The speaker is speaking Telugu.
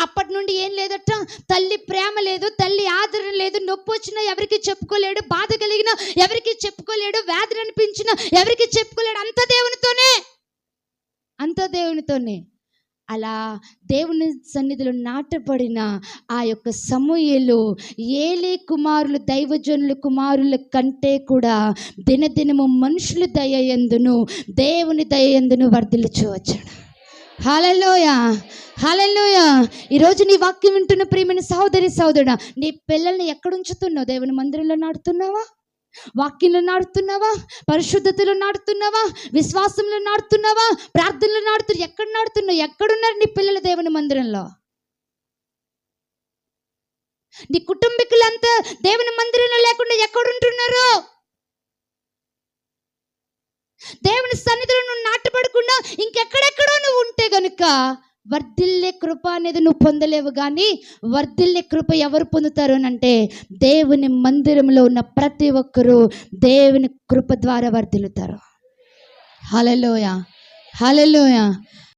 అప్పటి నుండి ఏం లేదట, తల్లి ప్రేమ లేదు, తల్లి ఆదరణ లేదు. నొప్పి వచ్చినా ఎవరికి చెప్పుకోలేడు, బాధ కలిగినా ఎవరికి చెప్పుకోలేడు, వ్యాధి అనిపించినా ఎవరికి చెప్పుకోలేడు. అంత దేవునితోనే. అలా దేవుని సన్నిధిలో నాటబడిన ఆ యొక్క సమూయేలు ఏలీ కుమారులు, దైవజనుల కుమారుల కంటే కూడా దినదినము మనుషుల దయయందును దేవుని దయయందును వర్ధిల్లుచూ వచ్చాడు. హల్లెలూయా, హల్లెలూయా. ఈరోజు నీ వాక్యం వింటున్న ప్రియమైన సహోదరి సహోదరుడా, నీ పిల్లల్ని ఎక్కడ ఉంచుతున్నావు? దేవుని మందిరంలో నాటుతున్నావా? వాక్యంలో నాడుతున్నావా? పరిశుద్ధతలో నాడుతున్నావా? విశ్వాసంలో నాడుతున్నావా? ప్రార్థనలో నాడుతున్నావు? ఎక్కడ నాడుతున్నావు? ఎక్కడున్నారు నీ పిల్లలు దేవుని మందిరంలో? నీ కుటుంబీకులంతా దేవుని మందిరంలో లేకుండా ఎక్కడుంటున్నారు? దేవుని సన్నిధిలో నువ్వు నాటబడకుండా ఇంకెక్కడెక్కడో నువ్వు ఉంటే గనుక వర్ధిల్లే కృప అనేది నువ్వు పొందలేవు. కానీ వర్ధిల్లే కృప ఎవరు పొందుతారు అని అంటే, దేవుని మందిరంలో ఉన్న ప్రతి ఒక్కరూ దేవుని కృప ద్వారా వర్ధిల్లుతారు. హల్లెలూయా, హల్లెలూయా.